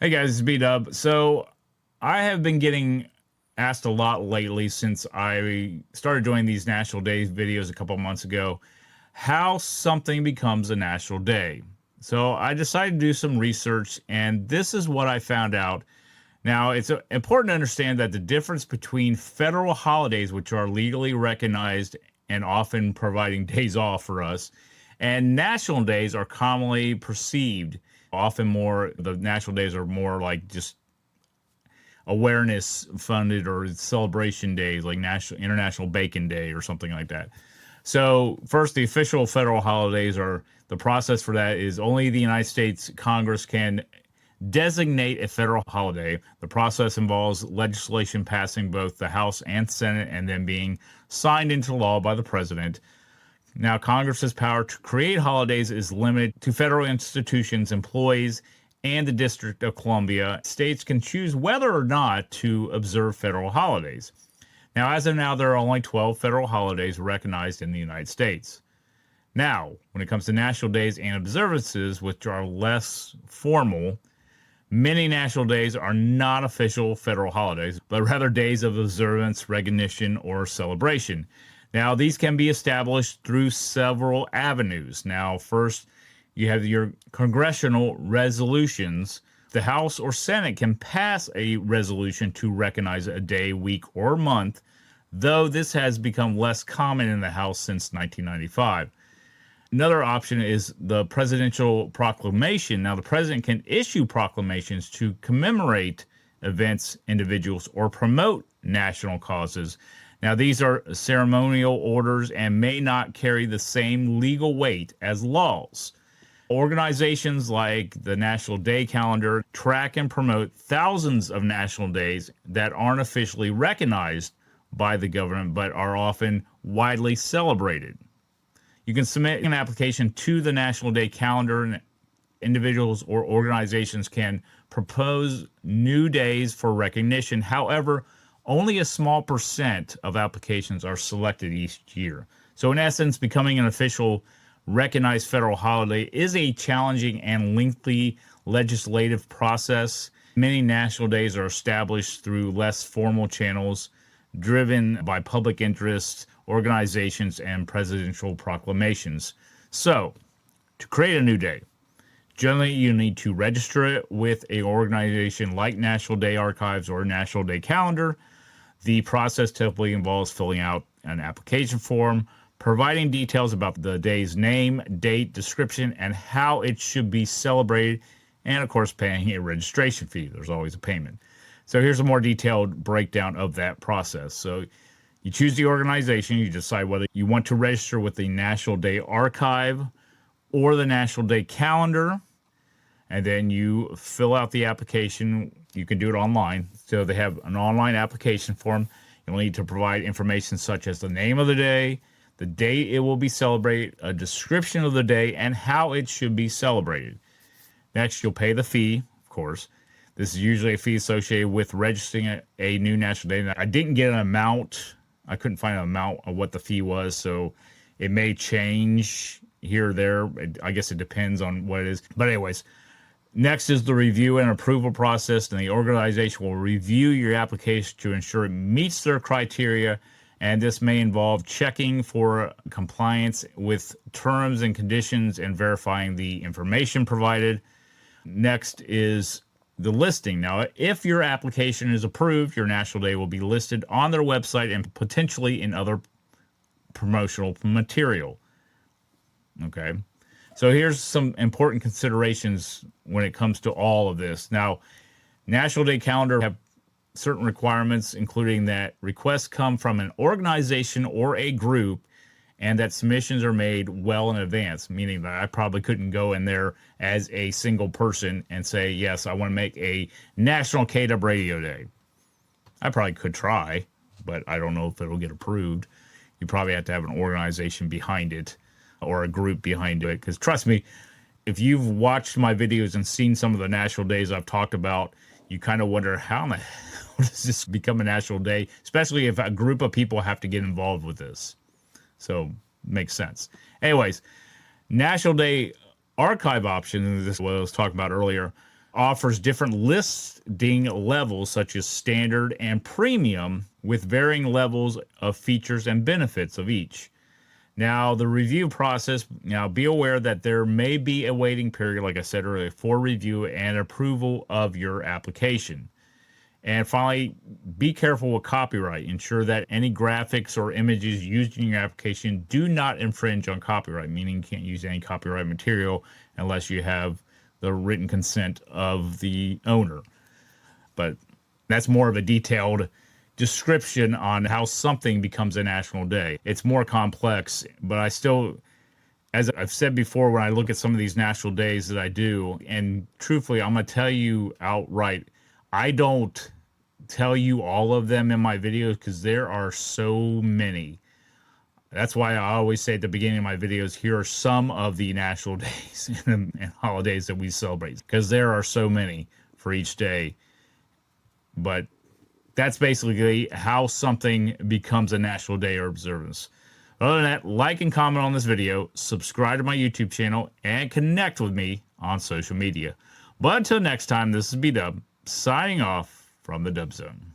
Hey guys, it's B-Dub. So I have been getting asked a lot lately since I started doing these National Days videos a couple months ago, how something becomes a national day. So I decided to do some research, and this is what I found out. Now, it's important to understand that the difference between federal holidays, which are legally recognized and often providing days off for us, and national days are commonly perceived. Often more, the national days are more like just awareness funded or celebration days, like National International Bacon Day or something like that. So, first, the official federal holidays are the process for that is only the United States Congress can designate a federal holiday. The process involves legislation passing both the House and Senate and then being signed into law by the president. Now, Congress's power to create holidays is limited to federal institutions, employees, and the District of Columbia. States can choose whether or not to observe federal holidays. Now, as of now, there are only 12 federal holidays recognized in the United States. Now, when it comes to national days and observances, which are less formal, many national days are not official federal holidays, but rather days of observance, recognition, or celebration. Now, these can be established through several avenues. Now, first, you have your congressional resolutions. The House or Senate can pass a resolution to recognize a day, week, or month, though this has become less common in the House since 1995. Another option is the presidential proclamation. Now, the president can issue proclamations to commemorate events, individuals, or promote national causes. Now, these are ceremonial orders and may not carry the same legal weight as laws. Organizations like the National Day Calendar track and promote thousands of national days that aren't officially recognized by the government but are often widely celebrated. You can submit an application to the National Day Calendar, and individuals or organizations can propose new days for recognition. However, only a small percent of applications are selected each year. So, in essence, becoming an official recognized federal holiday is a challenging and lengthy legislative process. Many national days are established through less formal channels driven by public interest, organizations, and presidential proclamations. So, to create a new day, generally you need to register it with an organization like National Day Archives or National Day Calendar. The process typically involves filling out an application form, providing details about the day's name, date, description, and how it should be celebrated, and of course, paying a registration fee. There's always a payment. So here's a more detailed breakdown of that process. So you choose the organization, you decide whether you want to register with the National Day Archive or the National Day Calendar, and then you fill out the application. You can do it online. So they have an online application form. You'll need to provide information such as the name of the day, the date it will be celebrated, a description of the day, and how it should be celebrated. Next, you'll pay the fee, of course. This is usually a fee associated with registering a new national day. I didn't get an amount. I couldn't find an amount of what the fee was, so it may change here or there. I guess it depends on what it is. But anyways, next is the review and approval process, and the organization will review your application to ensure it meets their criteria, and this may involve checking for compliance with terms and conditions and verifying the information provided. Next is the listing. Now, if your application is approved, your National Day will be listed on their website and potentially in other promotional material. Okay. So here's some important considerations when it comes to all of this. Now, National Day Calendar have certain requirements, including that requests come from an organization or a group and that submissions are made well in advance, meaning that I probably couldn't go in there as a single person and say, yes, I want to make a National K-Dub Radio Day. I probably could try, but I don't know if it'll get approved. You probably have to have an organization behind it or a group behind it, because trust me, if you've watched my videos and seen some of the national days I've talked about, you kind of wonder, how in the hell does this become a national day, especially if a group of people have to get involved with this. So, makes sense. Anyways, National Day Archive option, and this is what I was talking about earlier, offers different listing levels such as standard and premium with varying levels of features and benefits of each. Now, the review process, now be aware that there may be a waiting period, like I said earlier, for review and approval of your application. And finally, be careful with copyright. Ensure that any graphics or images used in your application do not infringe on copyright, meaning you can't use any copyright material unless you have the written consent of the owner. But that's more of a detailed description on how something becomes a national day. It's more complex, but I still, as I've said before, when I look at some of these national days that I do, and truthfully, I'm going to tell you outright, I don't tell you all of them in my videos because there are so many. That's why I always say at the beginning of my videos, here are some of the national days and holidays that we celebrate, because there are so many for each day. But that's basically how something becomes a national day or observance. Other than that, like and comment on this video, subscribe to my YouTube channel, and connect with me on social media. But until next time, this is B-Dub, signing off from the Dub Zone.